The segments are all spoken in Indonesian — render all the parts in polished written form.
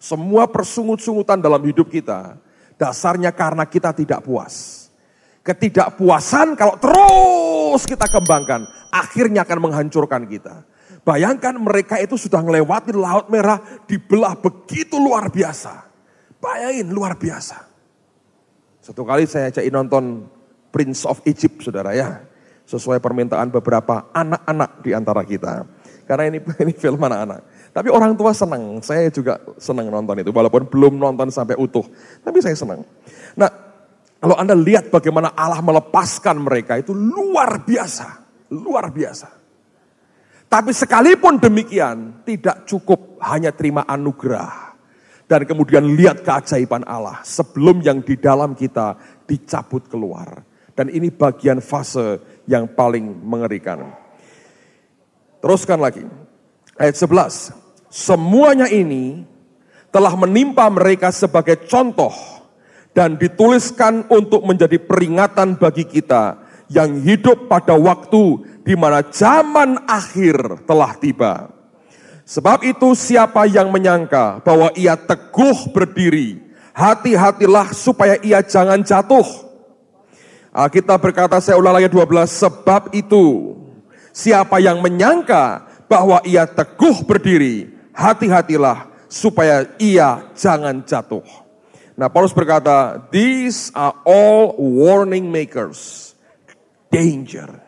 Semua persungut-sungutan dalam hidup kita, dasarnya karena kita tidak puas. Ketidakpuasan kalau terus kita kembangkan, akhirnya akan menghancurkan kita. Bayangkan mereka itu sudah melewati Laut Merah, dibelah begitu luar biasa. Bayangin, luar biasa. Satu kali saya ajakin nonton Prince of Egypt, saudara ya. Sesuai permintaan beberapa anak-anak di antara kita. Karena ini film anak-anak. Tapi orang tua senang, saya juga senang nonton itu. Walaupun belum nonton sampai utuh, tapi saya senang. Nah, kalau Anda lihat bagaimana Allah melepaskan mereka itu luar biasa. Luar biasa. Tapi sekalipun demikian, tidak cukup hanya terima anugerah. Dan kemudian lihat keajaiban Allah sebelum yang di dalam kita dicabut keluar. Dan ini bagian fase yang paling mengerikan. Teruskan lagi. Ayat 11. Semuanya ini telah menimpa mereka sebagai contoh dan dituliskan untuk menjadi peringatan bagi kita yang hidup pada waktu di mana zaman akhir telah tiba. Sebab itu siapa yang menyangka bahwa ia teguh berdiri, hati-hatilah supaya ia jangan jatuh. Alkitab berkata, saya ulang lagi 12, sebab itu siapa yang menyangka bahwa ia teguh berdiri, hati-hatilah supaya ia jangan jatuh. Nah, Paulus berkata, these are all warning makers. Danger.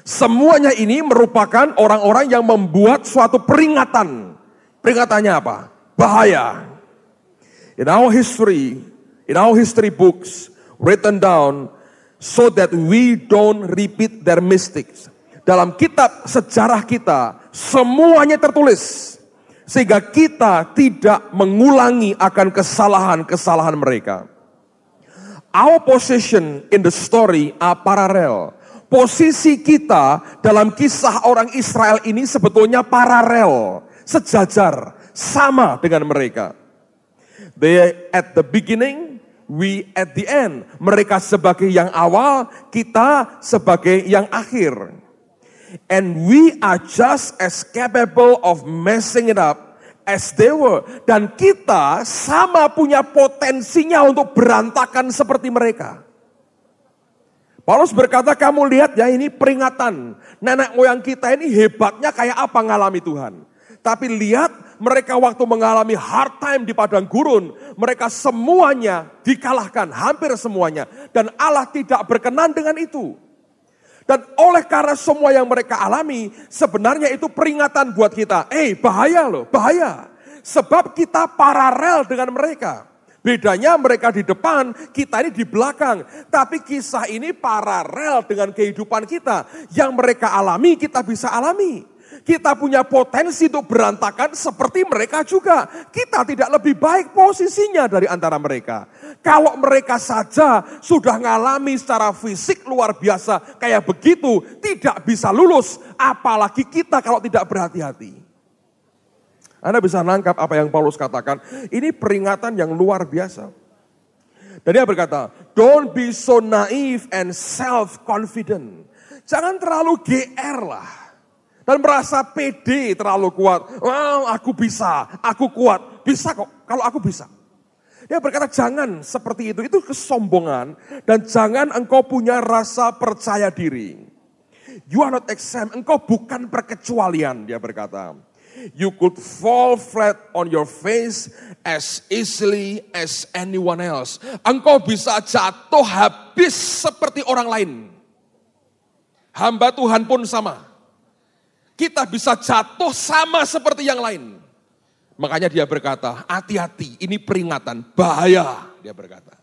Semuanya ini merupakan orang-orang yang membuat suatu peringatan. Peringatannya apa? Bahaya. In our history books written down so that we don't repeat their mistakes. Dalam kitab sejarah kita semuanya tertulis sehingga kita tidak mengulangi akan kesalahan-kesalahan mereka. Our position in the story are parallel. Posisi kita dalam kisah orang Israel ini sebetulnya paralel, sejajar, sama dengan mereka. They at the beginning, we at the end. Mereka sebagai yang awal, kita sebagai yang akhir. And we are just as capable of messing it up as they were. Dan kita sama punya potensinya untuk berantakan seperti mereka. Paulus berkata, kamu lihat ya, ini peringatan. Nenek moyang kita ini hebatnya kayak apa ngalami Tuhan. Tapi lihat mereka waktu mengalami hard time di padang gurun. Mereka semuanya dikalahkan, hampir semuanya. Dan Allah tidak berkenan dengan itu. Dan oleh karena semua yang mereka alami, sebenarnya itu peringatan buat kita. Bahaya loh, bahaya. Sebab kita paralel dengan mereka. Bedanya mereka di depan, kita ini di belakang. Tapi kisah ini paralel dengan kehidupan kita. Yang mereka alami, kita bisa alami. Kita punya potensi untuk berantakan seperti mereka juga. Kita tidak lebih baik posisinya dari antara mereka. Kalau mereka saja sudah ngalami secara fisik luar biasa kayak begitu, tidak bisa lulus. Apalagi kita kalau tidak berhati-hati. Anda bisa nangkap apa yang Paulus katakan. Ini peringatan yang luar biasa. Dan dia berkata, don't be so naive and self-confident. Jangan terlalu GR lah. Dan merasa pede terlalu kuat. Aku bisa, aku kuat. Bisa kok, kalau aku bisa. Dia berkata jangan seperti itu kesombongan. Dan jangan engkau punya rasa percaya diri. You are not exempt, engkau bukan perkecualian, dia berkata. You could fall flat on your face as easily as anyone else. Engkau bisa jatuh habis seperti orang lain. Hamba Tuhan pun sama. Kita bisa jatuh sama seperti yang lain. Makanya dia berkata, hati-hati, ini peringatan, bahaya, dia berkata.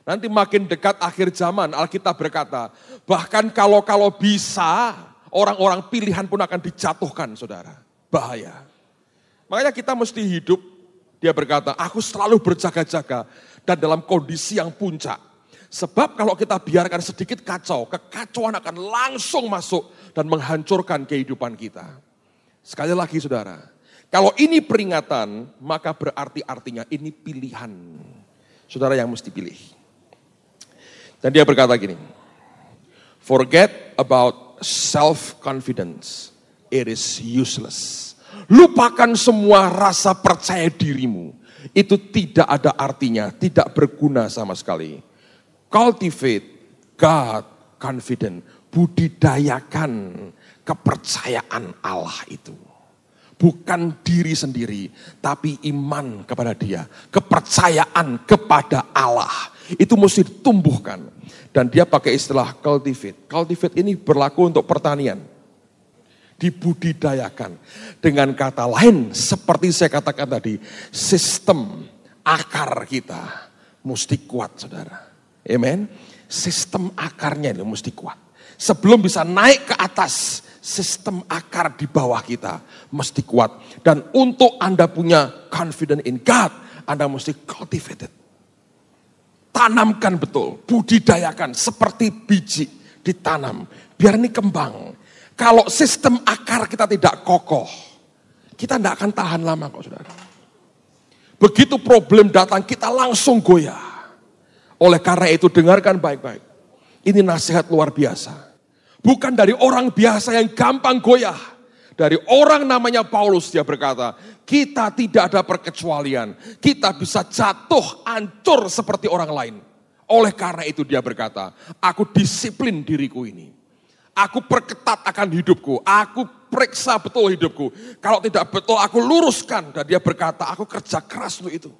Nanti makin dekat akhir zaman, Alkitab berkata, bahkan kalau bisa, orang-orang pilihan pun akan dijatuhkan, saudara. Bahaya. Makanya kita mesti hidup, dia berkata, aku selalu berjaga-jaga dan dalam kondisi yang puncak. Sebab kalau kita biarkan sedikit kacau, kekacauan akan langsung masuk dan menghancurkan kehidupan kita. Sekali lagi saudara, kalau ini peringatan, maka berarti artinya ini pilihan. Saudara yang mesti pilih. Dan dia berkata gini, forget about self-confidence. It is useless. Lupakan semua rasa percaya dirimu. Itu tidak ada artinya, tidak berguna sama sekali. Cultivate God confidence. Budidayakan kepercayaan Allah itu. Bukan diri sendiri, tapi iman kepada Dia. Kepercayaan kepada Allah. Itu mesti ditumbuhkan. Dan dia pakai istilah cultivate. Cultivate ini berlaku untuk pertanian. Dibudidayakan. Dengan kata lain, seperti saya katakan tadi, sistem akar kita mesti kuat, saudara. Amen. Sistem akarnya itu mesti kuat. Sebelum bisa naik ke atas, sistem akar di bawah kita mesti kuat. Dan untuk Anda punya confidence in God, Anda mesti cultivated. Tanamkan betul, budidayakan seperti biji ditanam. Biar ini kembang. Kalau sistem akar kita tidak kokoh, kita tidak akan tahan lama kok, saudara. Begitu problem datang, kita langsung goyah. Oleh karena itu dengarkan baik-baik. Ini nasihat luar biasa. Bukan dari orang biasa yang gampang goyah. Dari orang namanya Paulus, dia berkata, kita tidak ada perkecualian. Kita bisa jatuh, hancur seperti orang lain. Oleh karena itu dia berkata, aku disiplin diriku ini. Aku perketat akan hidupku. Aku periksa betul hidupku. Kalau tidak betul, aku luruskan. Dan dia berkata, aku kerja keras untuk itu.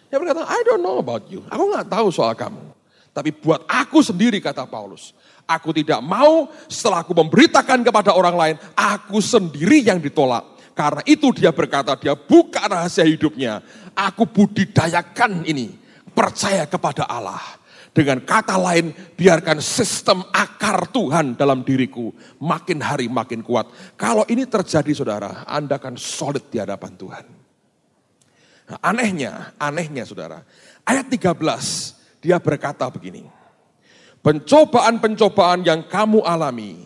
Dia berkata, I don't know about you. Aku gak tahu soal kamu. Tapi buat aku sendiri, kata Paulus, aku tidak mau setelah aku memberitakan kepada orang lain, aku sendiri yang ditolak. Karena itu dia berkata, dia buka rahasia hidupnya. Aku budidayakan ini, percaya kepada Allah. Dengan kata lain, biarkan sistem akar Tuhan dalam diriku makin hari makin kuat. Kalau ini terjadi, saudara, Anda akan solid di hadapan Tuhan. Nah, anehnya saudara, ayat 13, dia berkata begini, pencobaan-pencobaan yang kamu alami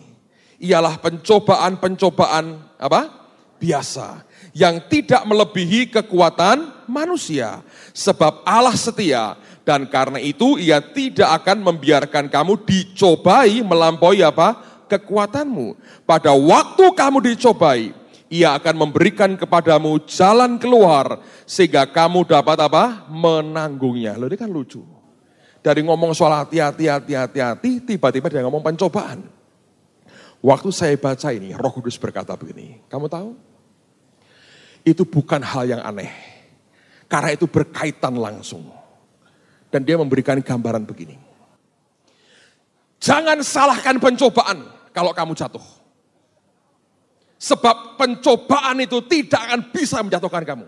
ialah pencobaan-pencobaan apa? Biasa, yang tidak melebihi kekuatan manusia. Sebab Allah setia dan karena itu ia tidak akan membiarkan kamu dicobai melampaui apa? Kekuatanmu. Pada waktu kamu dicobai, ia akan memberikan kepadamu jalan keluar sehingga kamu dapat apa? Menanggungnya. Loh, ini kan lucu. Dari ngomong soal hati-hati, tiba-tiba dia ngomong pencobaan. Waktu saya baca ini, Roh Kudus berkata begini, kamu tahu? Itu bukan hal yang aneh. Karena itu berkaitan langsung. Dan dia memberikan gambaran begini. Jangan salahkan pencobaan kalau kamu jatuh. Sebab pencobaan itu tidak akan bisa menjatuhkan kamu.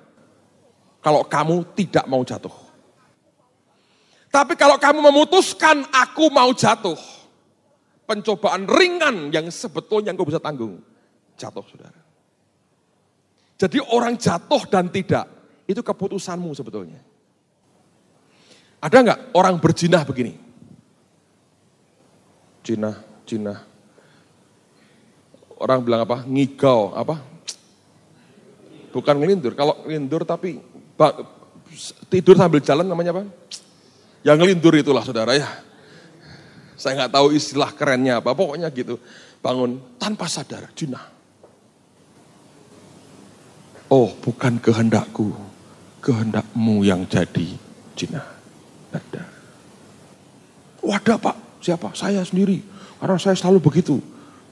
Kalau kamu tidak mau jatuh. Tapi kalau kamu memutuskan aku mau jatuh, pencobaan ringan yang sebetulnya engkau bisa tanggung, jatuh, saudara. Jadi orang jatuh dan tidak, itu keputusanmu sebetulnya. Ada enggak orang berzinah begini? Jinah. Orang bilang apa? Ngigau, apa? Bukan ngelindur, kalau ngelindur tapi tidur sambil jalan namanya apa? Yang ngelindur itulah, saudara ya. Saya nggak tahu istilah kerennya apa, pokoknya gitu. Bangun tanpa sadar, jinah. Oh, bukan kehendakku, kehendakmu yang jadi jinah. Ada. Wadah Pak, siapa? Saya sendiri, karena saya selalu begitu.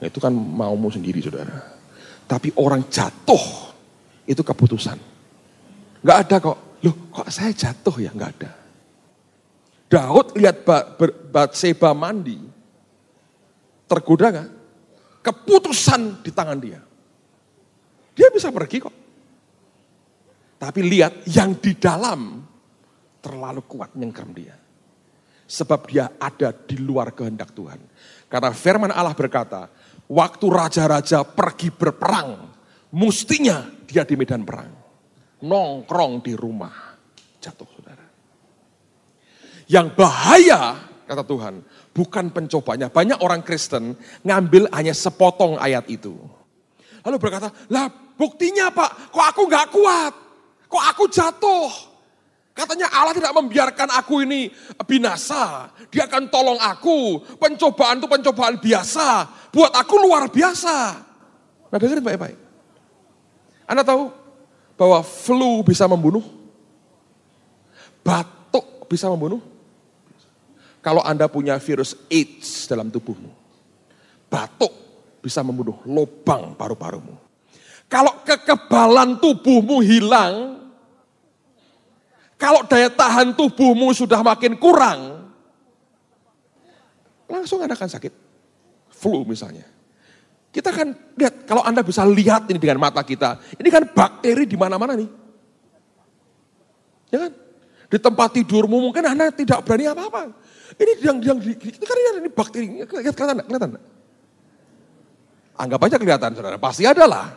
Nah, itu kan maumu sendiri, saudara. Tapi orang jatuh, itu keputusan. Nggak ada kok, loh kok saya jatuh ya, nggak ada. Daud lihat Batseba mandi, tergoda gak? Keputusan di tangan dia. Dia bisa pergi kok. Tapi lihat yang di dalam terlalu kuat nyengkram dia. Sebab dia ada di luar kehendak Tuhan. Karena firman Allah berkata, waktu raja-raja pergi berperang, mestinya dia di medan perang. Nongkrong di rumah, jatuh, saudara. Yang bahaya, kata Tuhan, bukan pencobanya. Banyak orang Kristen ngambil hanya sepotong ayat itu. Lalu berkata, lah buktinya Pak, kok aku gak kuat? Kok aku jatuh? Katanya Allah tidak membiarkan aku ini binasa. Dia akan tolong aku. Pencobaan itu pencobaan biasa. Buat aku luar biasa. Nah dengerin baik-baik. Anda tahu bahwa flu bisa membunuh? Batuk bisa membunuh? Kalau Anda punya virus AIDS dalam tubuhmu, batuk bisa membunuh lubang paru-parumu. Kalau kekebalan tubuhmu hilang, kalau daya tahan tubuhmu sudah makin kurang, langsung Anda akan sakit. Flu misalnya. Kita kan lihat, kalau Anda bisa lihat ini dengan mata kita, ini kan bakteri di mana-mana nih. Ya kan? Di tempat tidurmu mungkin Anda tidak berani apa-apa. Ini itu kan ini bakteri, kelihatan enggak? Anggap aja kelihatan, saudara. Pasti ada lah.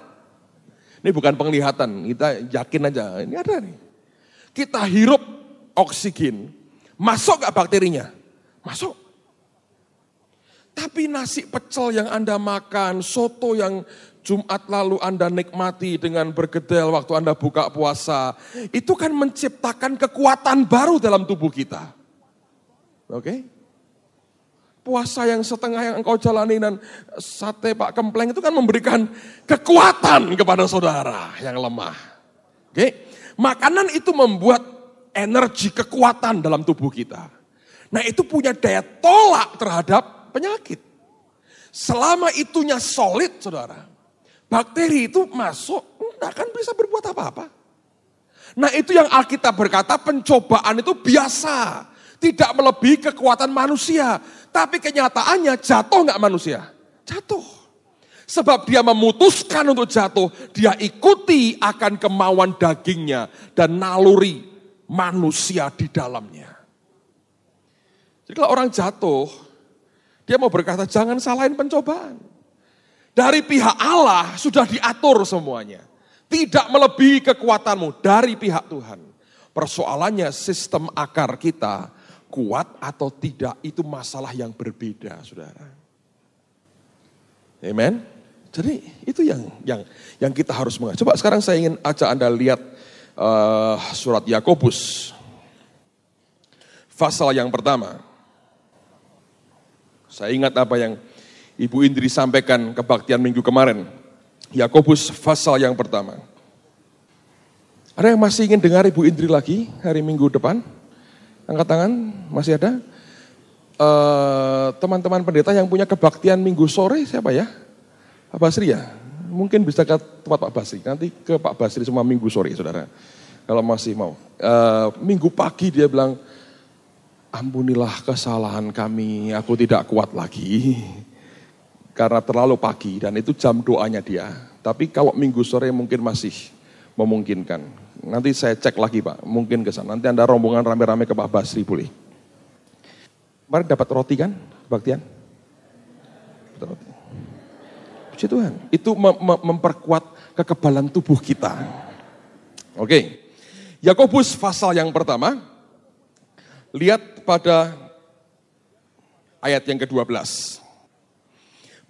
Ini bukan penglihatan, kita yakin aja. Ini ada nih. Kita hirup oksigen, masuk gak bakterinya? Masuk. Tapi nasi pecel yang Anda makan, soto yang Jumat lalu Anda nikmati dengan bergedel waktu Anda buka puasa, itu kan menciptakan kekuatan baru dalam tubuh kita. Oke? Puasa yang setengah yang engkau jalani dan sate Pak Kempleng itu kan memberikan kekuatan kepada saudara yang lemah. Oke? Makanan itu membuat energi kekuatan dalam tubuh kita. Nah itu punya daya tolak terhadap penyakit. Selama itunya solid, saudara, bakteri itu masuk, tidak akan bisa berbuat apa-apa. Nah itu yang Alkitab berkata, pencobaan itu biasa, tidak melebihi kekuatan manusia. Tapi kenyataannya jatuh nggak manusia? Jatuh. Sebab dia memutuskan untuk jatuh, dia ikuti akan kemauan dagingnya dan naluri manusia di dalamnya. Jadi kalau orang jatuh, dia mau berkata, jangan salahin pencobaan. Dari pihak Allah sudah diatur semuanya. Tidak melebihi kekuatanmu dari pihak Tuhan. Persoalannya sistem akar kita kuat atau tidak, itu masalah yang berbeda, saudara. Amen. Jadi itu yang kita harus mengerti. Coba sekarang saya ingin ajak Anda lihat surat Yakobus. Pasal yang pertama. Saya ingat apa yang Ibu Indri sampaikan kebaktian minggu kemarin. Yakobus pasal yang pertama. Ada yang masih ingin dengar Ibu Indri lagi hari Minggu depan? Angkat tangan, masih ada? Teman-teman pendeta yang punya kebaktian minggu sore siapa ya? Pak Basri ya? Mungkin bisa ke tempat Pak Basri. Nanti ke Pak Basri semua minggu sore, saudara. Kalau masih mau. Minggu pagi dia bilang, ampunilah kesalahan kami, aku tidak kuat lagi. Karena terlalu pagi dan itu jam doanya dia. Tapi kalau minggu sore mungkin masih memungkinkan. Nanti saya cek lagi Pak, mungkin ke sana. Nanti Anda rombongan rame-rame ke Pak Basri boleh. Kemarin dapat roti kan, kebaktian? Dapat roti. Puji Tuhan, itu memperkuat kekebalan tubuh kita. Oke, Yakobus pasal yang pertama. Lihat pada ayat yang ke-12.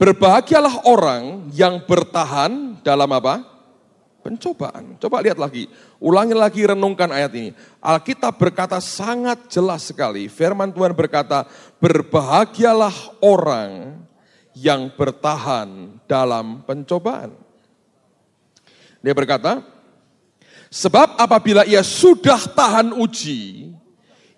Berbahagialah orang yang bertahan dalam apa? Pencobaan. Coba lihat lagi, ulangi lagi, renungkan ayat ini. Alkitab berkata sangat jelas sekali, firman Tuhan berkata, berbahagialah orang yang bertahan dalam pencobaan. Dia berkata, sebab apabila ia sudah tahan uji,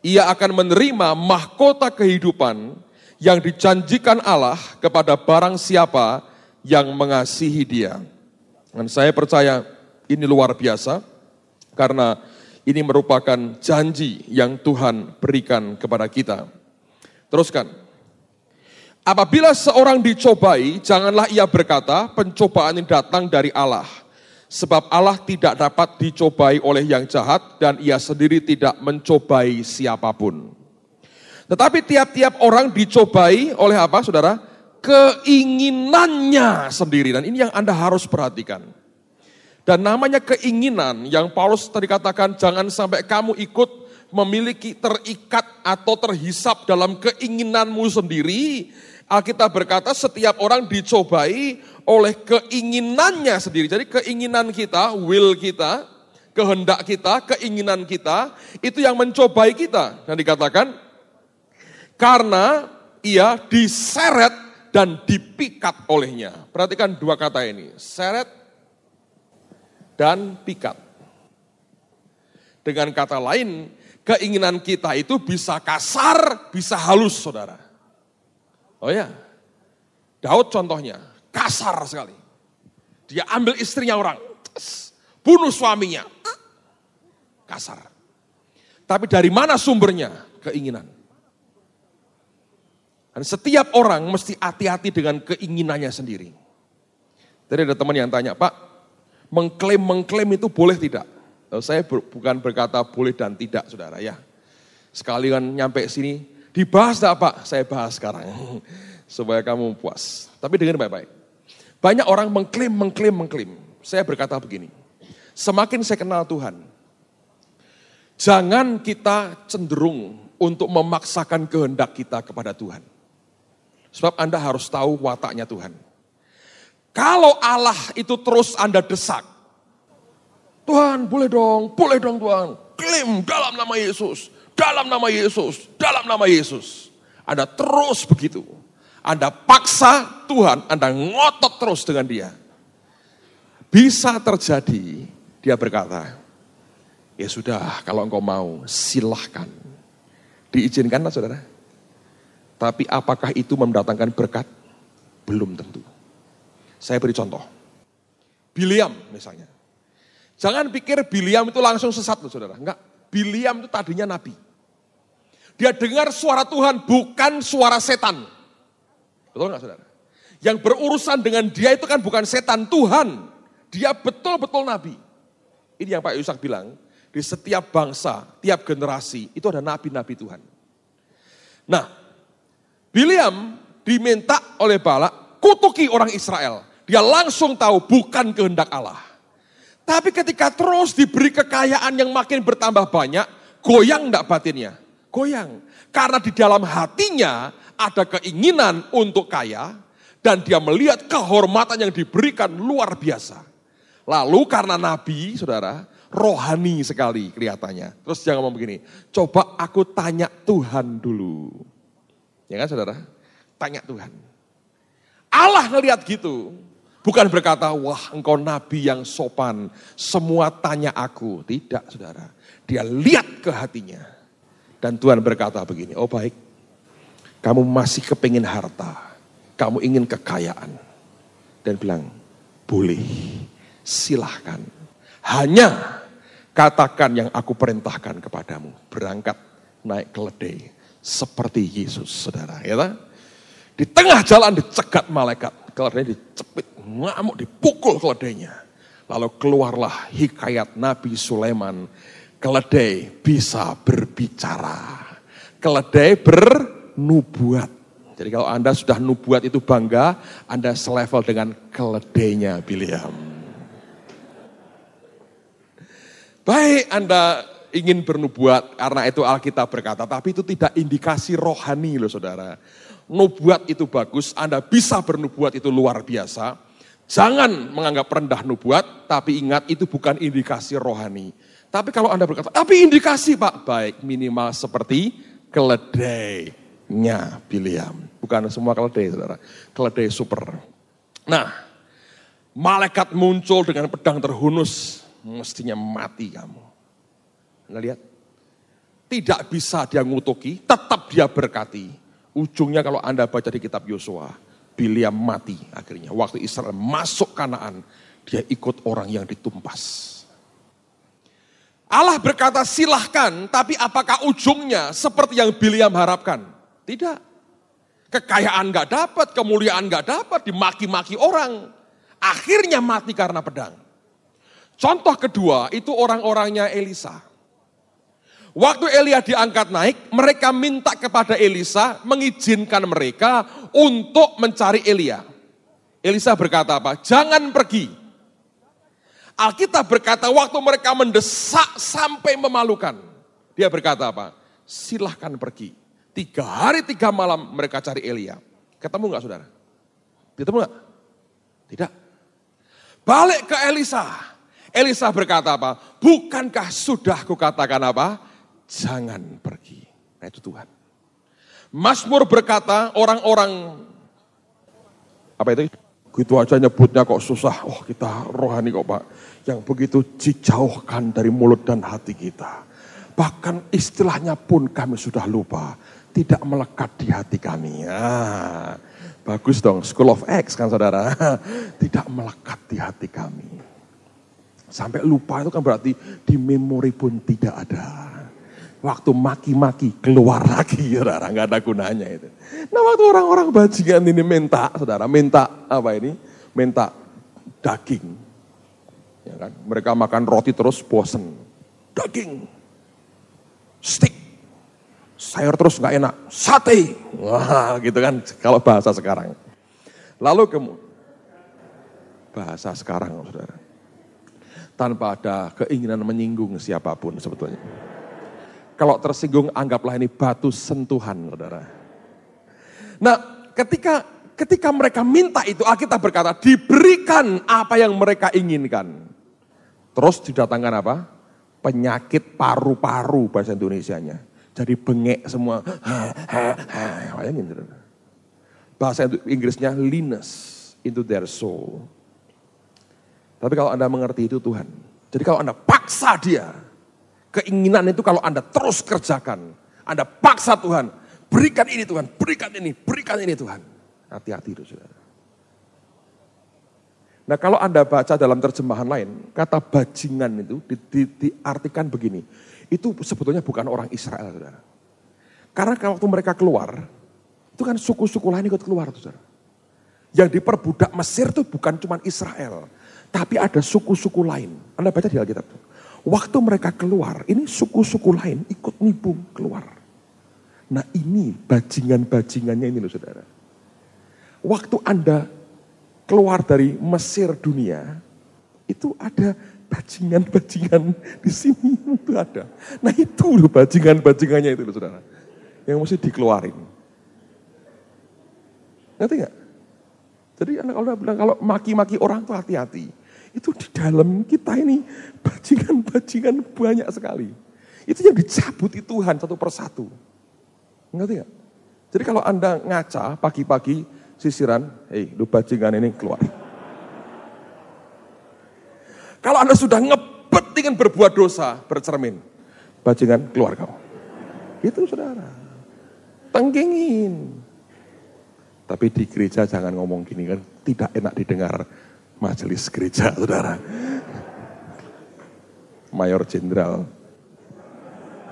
ia akan menerima mahkota kehidupan yang dijanjikan Allah kepada barang siapa yang mengasihi dia. Dan saya percaya ini luar biasa karena ini merupakan janji yang Tuhan berikan kepada kita. Teruskan. Apabila seorang dicobai, janganlah ia berkata, pencobaan ini datang dari Allah. Sebab Allah tidak dapat dicobai oleh yang jahat dan ia sendiri tidak mencobai siapapun. Tetapi tiap-tiap orang dicobai oleh apa saudara? Keinginannya sendiri. Dan ini yang Anda harus perhatikan. Dan namanya keinginan yang Paulus tadi katakan jangan sampai kamu ikut memiliki terikat atau terhisap dalam keinginanmu sendiri. Alkitab berkata setiap orang dicobai oleh keinginannya sendiri. Jadi keinginan kita, will kita, kehendak kita, keinginan kita, itu yang mencobai kita. Dan dikatakan, karena ia diseret dan dipikat olehnya. Perhatikan dua kata ini, seret dan pikat. Dengan kata lain, keinginan kita itu bisa kasar, bisa halus, saudara. Oh ya, Daud contohnya, kasar sekali. Dia ambil istrinya orang, bunuh suaminya, kasar. Tapi dari mana sumbernya? Keinginan. Dan setiap orang mesti hati-hati dengan keinginannya sendiri. Tadi ada teman yang tanya, Pak, mengklaim itu boleh tidak? Saya bukan berkata boleh dan tidak, saudara ya. Sekali kan nyampe sini, dibahas enggak Pak? Saya bahas sekarang, supaya kamu puas. Tapi dengar baik-baik. Banyak orang mengklaim. Saya berkata begini, semakin saya kenal Tuhan, jangan kita cenderung untuk memaksakan kehendak kita kepada Tuhan. Sebab Anda harus tahu wataknya Tuhan. Kalau Allah itu terus Anda desak, Tuhan boleh dong Tuhan, klaim dalam nama Yesus, dalam nama Yesus, dalam nama Yesus. Anda terus begitu, Anda paksa Tuhan, Anda ngotot terus dengan dia. Bisa terjadi, dia berkata, ya sudah kalau engkau mau silahkan. Diizinkanlah saudara. Tapi apakah itu mendatangkan berkat? Belum tentu. Saya beri contoh. Bileam misalnya. Jangan pikir Bileam itu langsung sesat loh saudara. Enggak, Bileam itu tadinya nabi. Dia dengar suara Tuhan bukan suara setan. Betul enggak saudara? Yang berurusan dengan dia itu kan bukan setan, Tuhan. Dia betul-betul nabi. Ini yang Pak Yusak bilang, di setiap bangsa, tiap generasi itu ada nabi-nabi Tuhan. Nah, Bileam diminta oleh Balak kutuki orang Israel. Dia langsung tahu bukan kehendak Allah. Tapi ketika terus diberi kekayaan yang makin bertambah banyak, goyang enggak batinnya? Goyang. Karena di dalam hatinya ada keinginan untuk kaya dan dia melihat kehormatan yang diberikan luar biasa. Lalu karena nabi, saudara, rohani sekali kelihatannya. Terus dia ngomong begini, coba aku tanya Tuhan dulu. Ya kan saudara? Tanya Tuhan. Allah ngelihat gitu. Bukan berkata, wah engkau nabi yang sopan, semua tanya aku. Tidak saudara. Dia lihat ke hatinya. Dan Tuhan berkata begini, oh baik. Kamu masih kepingin harta. Kamu ingin kekayaan. Dan bilang, boleh, silahkan. Hanya katakan yang aku perintahkan kepadamu. Berangkat naik keledai. Seperti Yesus, saudara. Ya kan? Di tengah jalan dicegat malaikat. Keledai dicepit, ngamuk, dipukul keledainya. Lalu keluarlah hikayat Nabi Sulaiman. Keledai bisa berbicara. Keledai bernubuat. Jadi kalau Anda sudah nubuat itu bangga, Anda selevel dengan keledainya Bileam. Baik Anda ingin bernubuat karena itu Alkitab berkata, tapi itu tidak indikasi rohani loh saudara. Nubuat itu bagus, Anda bisa bernubuat itu luar biasa. Jangan menganggap rendah nubuat, tapi ingat itu bukan indikasi rohani. Tapi kalau Anda berkata, tapi indikasi Pak, baik minimal seperti keledainya Bileam. Bukan semua keledai saudara, keledai super. Nah, malaikat muncul dengan pedang terhunus, mestinya mati kamu. Anda lihat, tidak bisa dia ngutuki, tetap dia berkati. Ujungnya kalau Anda baca di kitab Yosua, Bileam mati akhirnya. Waktu Israel masuk Kanaan, dia ikut orang yang ditumpas. Allah berkata silahkan, tapi apakah ujungnya seperti yang Bileam harapkan? Tidak. Kekayaan gak dapat, kemuliaan gak dapat, dimaki-maki orang. Akhirnya mati karena pedang. Contoh kedua, itu orang-orangnya Elisa. Waktu Elia diangkat naik, mereka minta kepada Elisa mengizinkan mereka untuk mencari Elia. Elisa berkata apa? Jangan pergi. Alkitab berkata waktu mereka mendesak sampai memalukan. Dia berkata apa? Silahkan pergi. 3 hari 3 malam mereka cari Elia. Ketemu gak saudara? Ketemu gak? Tidak. Balik ke Elisa. Elisa berkata apa? Bukankah sudah kukatakan apa? Jangan pergi. Nah itu Tuhan. Mazmur berkata orang-orang apa itu? Gitu aja nyebutnya kok susah. Oh kita rohani kok Pak. Yang begitu dijauhkan dari mulut dan hati kita. Bahkan istilahnya pun kami sudah lupa. Tidak melekat di hati kami. Bagus dong, School of Acts kan saudara. Tidak melekat di hati kami. Sampai lupa itu kan berarti di memori pun tidak ada. Waktu maki-maki keluar lagi saudara, nggak ada gunanya itu. Nah waktu orang-orang bajingan ini minta saudara, minta apa ini? Minta daging. Ya kan? Mereka makan roti terus bosen. Daging. Steak. Sayur terus nggak enak. Sate. Wah gitu kan kalau bahasa sekarang. Lalu bahasa sekarang saudara. Tanpa ada keinginan menyinggung siapapun sebetulnya. Kalau tersinggung anggaplah ini batu sentuhan saudara. Nah ketika mereka minta itu Alkitab berkata diberikan apa yang mereka inginkan. Terus didatangkan apa? Penyakit paru-paru bahasa Indonesianya. Jadi bengek semua. Bayangin saudara. Bahasa Inggrisnya leanness into their soul. Tapi kalau Anda mengerti itu Tuhan. Jadi kalau Anda paksa dia, keinginan itu kalau Anda terus kerjakan. Anda paksa Tuhan, berikan ini Tuhan, berikan ini Tuhan. Hati-hati itu saudara. Nah kalau Anda baca dalam terjemahan lain, kata bajingan itu diartikan begini. Itu sebetulnya bukan orang Israel saudara. Karena kalau waktu mereka keluar, itu kan suku-suku lain ikut keluar saudara. Yang diperbudak Mesir itu bukan cuma Israel. Tapi ada suku-suku lain. Anda baca di Alkitab. Waktu mereka keluar, ini suku-suku lain ikut nibung keluar. Nah ini bajingan-bajingannya ini loh saudara. Waktu Anda keluar dari Mesir dunia, itu ada bajingan-bajingan di sini itu ada. Nah itu loh bajingan-bajingannya itu loh saudara. Yang mesti dikeluarin. Ngerti gak? Jadi kalau bilang kalau maki-maki orang tuh hati-hati. Itu di dalam kita ini bajingan-bajingan banyak sekali. Itu yang dicabuti Tuhan satu persatu. Ngerti gak? Jadi kalau Anda ngaca pagi-pagi sisiran, lu bajingan ini keluar. Kalau Anda sudah ngebet ingin berbuat dosa, bercermin. Bajingan keluar kau. Itu saudara. Tenggingin. Tapi di gereja jangan ngomong gini kan, tidak enak didengar majelis gereja, saudara. Mayor Jenderal.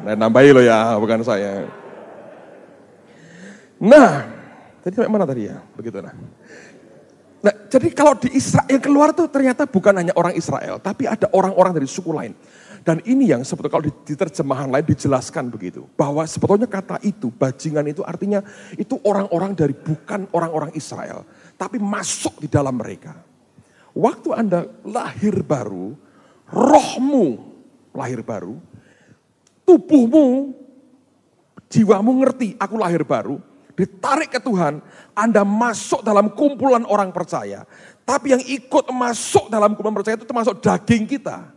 Nah, nambahi lo ya, bukan saya. Nah, tadi sampai mana tadi ya? Begitu nah. Nah, jadi kalau di Israel yang keluar tuh ternyata bukan hanya orang Israel, tapi ada orang-orang dari suku lain. Dan ini yang sebetulnya kalau di terjemahan lain dijelaskan begitu. Bahwa sebetulnya kata itu, bajingan itu artinya itu orang-orang dari bukan orang-orang Israel. Tapi masuk di dalam mereka. Waktu Anda lahir baru, rohmu lahir baru, tubuhmu, jiwamu ngerti aku lahir baru, ditarik ke Tuhan, Anda masuk dalam kumpulan orang percaya. Tapi yang ikut masuk dalam kumpulan percaya itu termasuk daging kita.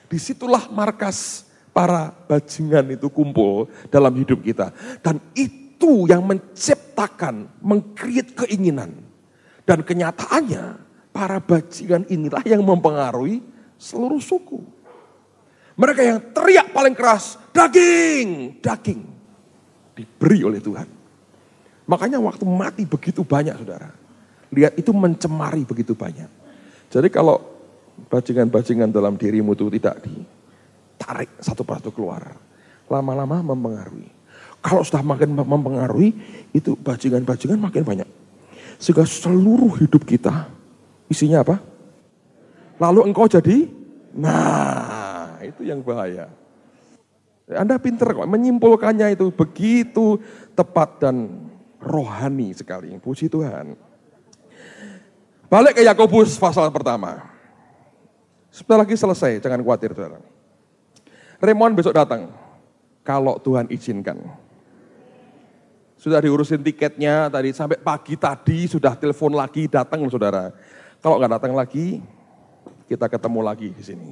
Disitulah markas para bajingan itu kumpul dalam hidup kita. Dan itu yang menciptakan, mengkreat keinginan. Dan kenyataannya para bajingan inilah yang mempengaruhi seluruh suku. Mereka yang teriak paling keras, daging, daging. Diberi oleh Tuhan. Makanya waktu mati begitu banyak saudara. Lihat itu mencemari begitu banyak. Jadi kalau bajingan-bajingan dalam dirimu itu tidak ditarik satu persatu keluar. Lama-lama mempengaruhi. Kalau sudah makin mempengaruhi, itu bajingan-bajingan makin banyak. Sehingga seluruh hidup kita isinya apa? Lalu engkau jadi, nah itu yang bahaya. Anda pinter kok menyimpulkannya itu begitu tepat dan rohani sekali. Puji Tuhan. Balik ke Yakobus pasal pertama. Sebentar lagi selesai, jangan khawatir saudara. Raymond besok datang, kalau Tuhan izinkan. Sudah diurusin tiketnya tadi, sampai pagi tadi sudah telepon lagi, datang saudara. Kalau nggak datang lagi, kita ketemu lagi di sini.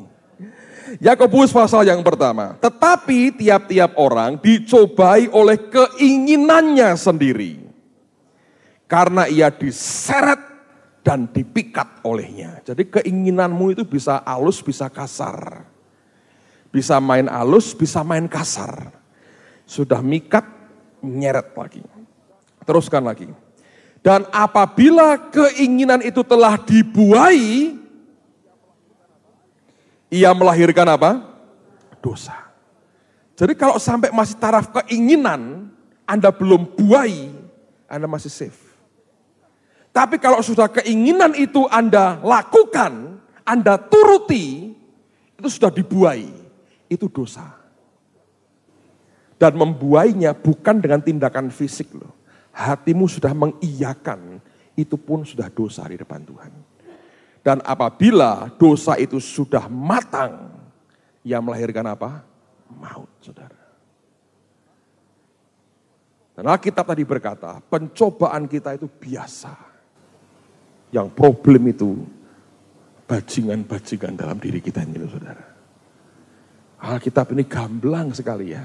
Yakobus pasal yang pertama. Tetapi tiap-tiap orang dicobai oleh keinginannya sendiri. Karena ia diseret dan dipikat olehnya. Jadi keinginanmu itu bisa halus, bisa kasar. Bisa main halus, bisa main kasar. Sudah mikat, nyeret lagi. Teruskan lagi. Dan apabila keinginan itu telah dibuai, ia melahirkan apa? Dosa. Jadi kalau sampai masih taraf keinginan, Anda belum buai, Anda masih safe. Tapi kalau sudah keinginan itu Anda lakukan, Anda turuti, itu sudah dibuai, itu dosa. Dan membuainya bukan dengan tindakan fisik loh. Hatimu sudah mengiyakan, itu pun sudah dosa di depan Tuhan. Dan apabila dosa itu sudah matang, ia melahirkan apa? Maut, saudara. Dan Alkitab tadi berkata, pencobaan kita itu biasa. Yang problem itu bajingan-bajingan dalam diri kita ini, saudara. Alkitab ini gamblang sekali ya.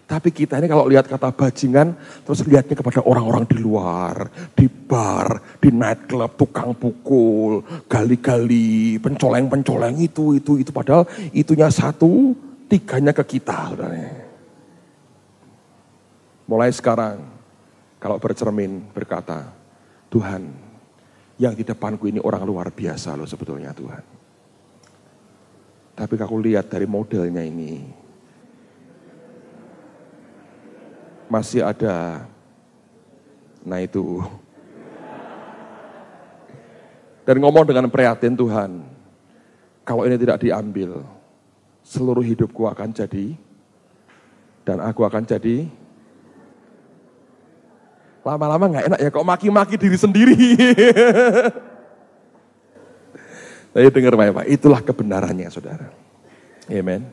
Tapi kita ini kalau lihat kata bajingan, terus lihatnya kepada orang-orang di luar, di bar, di nightclub, tukang pukul, gali-gali, pencoleng-pencoleng itu. Padahal itunya satu, tiganya ke kita. Saudara. Mulai sekarang, kalau bercermin berkata, Tuhan, yang di depanku ini orang luar biasa loh sebetulnya Tuhan. Tapi aku lihat dari modelnya ini, masih ada, nah itu. Dan ngomong dengan prihatin Tuhan, kalau ini tidak diambil, seluruh hidupku akan jadi, dan aku akan jadi, lama-lama gak enak ya, kok maki-maki diri sendiri. Tapi dengar Bapak, itulah kebenarannya saudara. Amen.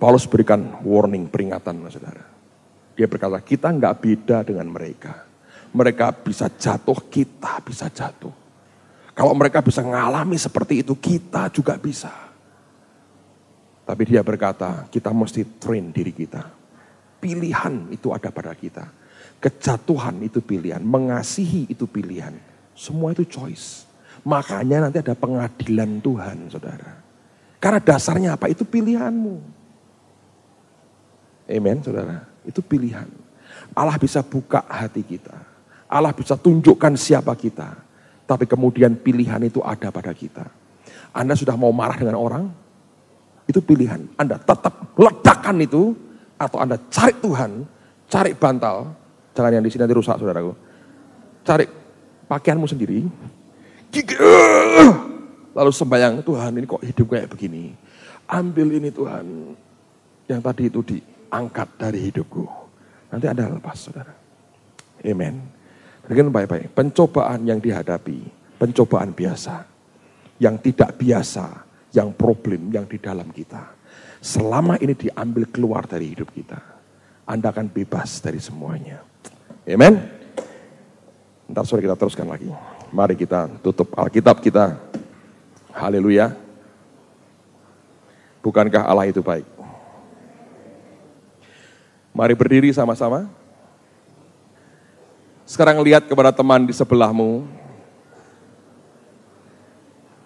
Paulus berikan warning, peringatan saudara. Dia berkata, kita nggak beda dengan mereka. Mereka bisa jatuh, kita bisa jatuh. Kalau mereka bisa mengalami seperti itu, kita juga bisa. Tapi dia berkata, kita mesti train diri kita. Pilihan itu ada pada kita. Kejatuhan itu pilihan, mengasihi itu pilihan. Semua itu choice. Makanya nanti ada pengadilan Tuhan, saudara. Karena dasarnya apa? Itu pilihanmu. Amen, saudara. Itu pilihan. Allah bisa buka hati kita. Allah bisa tunjukkan siapa kita. Tapi kemudian pilihan itu ada pada kita. Anda sudah mau marah dengan orang? Itu pilihan. Anda tetap ledakan itu. Atau Anda cari Tuhan. Cari bantal. Jangan yang di sini nanti rusak saudaraku. Cari pakaianmu sendiri. Lalu sembahyang, Tuhan ini kok hidup kayak begini. Ambil ini Tuhan. Yang tadi itu angkat dari hidupku. Nanti Anda lepas, saudara. Amen. Dengan baik-baik. Pencobaan yang dihadapi, pencobaan biasa. Yang tidak biasa, yang problem yang di dalam kita. Selama ini diambil keluar dari hidup kita, Anda akan bebas dari semuanya. Amen. Ntar sore kita teruskan lagi. Mari kita tutup Alkitab kita. Haleluya. Bukankah Allah itu baik? Mari berdiri sama-sama. Sekarang lihat kepada teman di sebelahmu.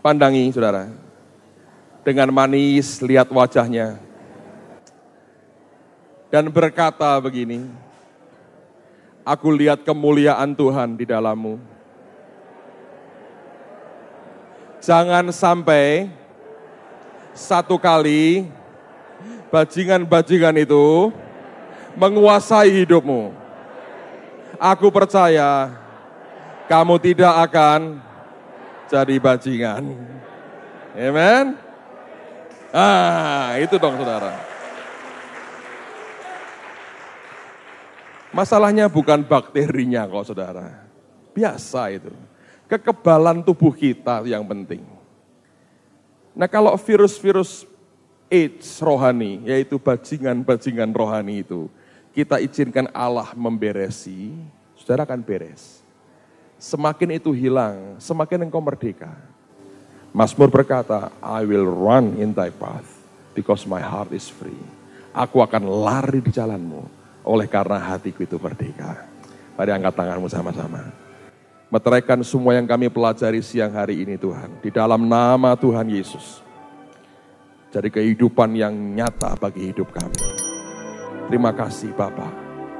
Pandangi saudara. Dengan manis lihat wajahnya. Dan berkata begini. Aku lihat kemuliaan Tuhan di dalammu. Jangan sampai satu kali bajingan-bajingan itu menguasai hidupmu. Aku percaya kamu tidak akan jadi bajingan. Amen. Itu dong saudara. Masalahnya bukan bakterinya kok saudara. Biasa itu. Kekebalan tubuh kita yang penting. Nah kalau virus-virus AIDS rohani, yaitu bajingan-bajingan rohani itu, kita izinkan Allah memberesi, saudara akan beres. Semakin itu hilang, semakin engkau merdeka. Mazmur berkata, I will run in thy path, because my heart is free. Aku akan lari di jalanmu, oleh karena hatiku itu merdeka. Mari angkat tanganmu sama-sama. meteraikan semua yang kami pelajari siang hari ini Tuhan. Di dalam nama Tuhan Yesus. Jadi kehidupan yang nyata bagi hidup kami. Terima kasih Bapa.